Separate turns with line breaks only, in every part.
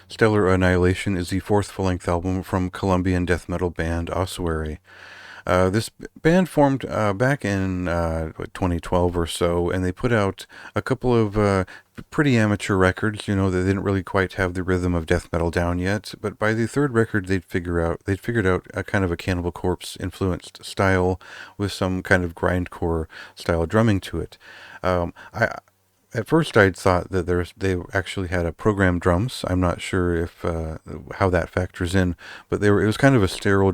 Stellar Annihilation is the fourth full-length album from Colombian death metal band Ossuary. This band formed back in 2012 or so, and they put out a couple of pretty amateur records. You know, they didn't really quite have the rhythm of death metal down yet, but by the third record, they'd figured out a kind of a Cannibal Corpse influenced style with some kind of grindcore style drumming to it. I At first, I'd thought that they actually had a programmed drums. I'm not sure if how that factors in, but it was kind of a sterile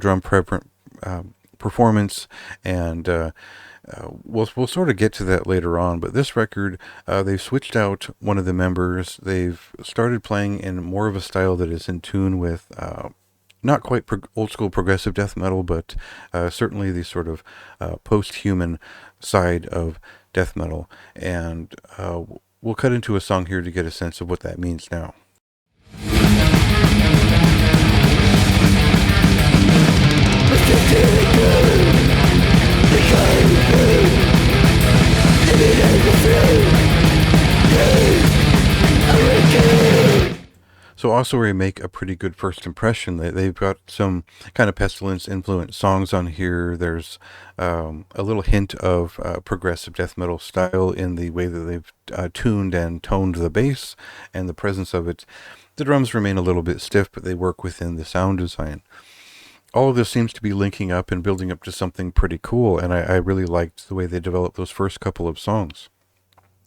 performance, and we'll sort of get to that later on. But this record, they've switched out one of the members. They've started playing in more of a style that is in tune with. Not quite old school progressive death metal, but certainly the sort of post-human side of death metal. And we'll cut into a song here to get a sense of what that means now. So Ossuary make a pretty good first impression. They've got some kind of Pestilence influenced songs on here. There's a little hint of progressive death metal style in the way that they've tuned and toned the bass and the presence of it. The drums remain a little bit stiff, but they work within the sound design. All of this seems to be linking up and building up to something pretty cool, and I really liked the way they developed those first couple of songs.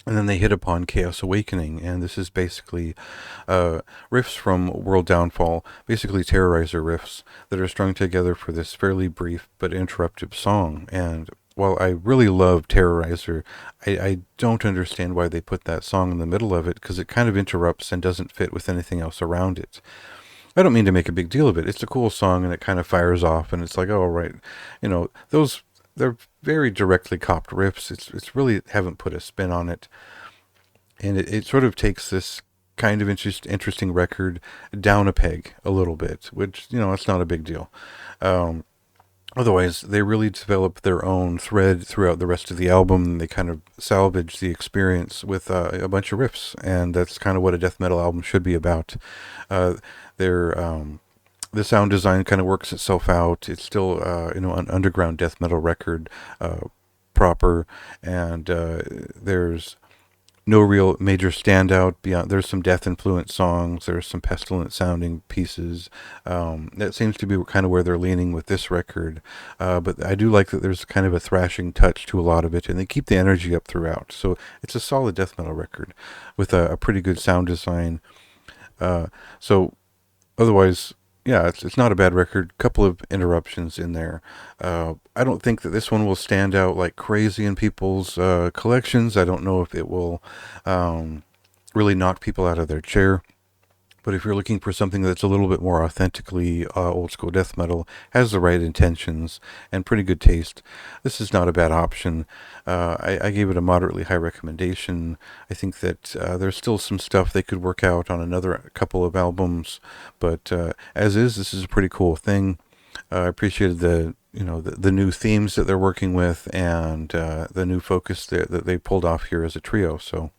And then they hit upon Chaos Awakening, and this is basically riffs from World Downfall, basically Terrorizer riffs that are strung together for this fairly brief but interruptive song. And while I really love Terrorizer, I don't understand why they put that song in the middle of it, because it kind of interrupts and doesn't fit with anything else around it. I don't mean to make a big deal of it. It's a cool song, and it kind of fires off, and it's like, oh, right, they're very directly copped riffs. It's really haven't put a spin on it, and it sort of takes this kind of interesting record down a peg a little bit, which it's not a big deal. Otherwise, they really develop their own thread throughout the rest of the album. They kind of salvage the experience with a bunch of riffs, and that's kind of what a death metal album should be about. The sound design kind of works itself out. It's still, an underground death metal record proper, and there's no real major standout beyond. There's some death influenced songs. There's some pestilent sounding pieces. That seems to be kind of where they're leaning with this record. But I do like that there's kind of a thrashing touch to a lot of it, and they keep the energy up throughout. So it's a solid death metal record with a pretty good sound design. So otherwise, yeah, it's not a bad record. Couple of interruptions in there. I don't think that this one will stand out like crazy in people's collections. I don't know if it will really knock people out of their chair. But if you're looking for something that's a little bit more authentically old school death metal, has the right intentions, and pretty good taste, this is not a bad option. I gave it a moderately high recommendation. I think that there's still some stuff they could work out on another couple of albums, but as is, this is a pretty cool thing. I appreciated the new themes that they're working with, and the new focus that they pulled off here as a trio. So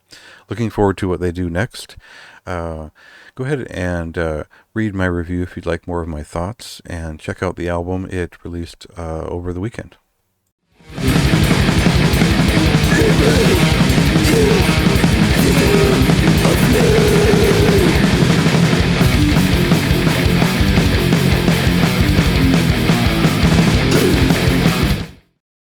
looking forward to what they do next. Go ahead and read my review if you'd like more of my thoughts, and check out the album. It released over the weekend.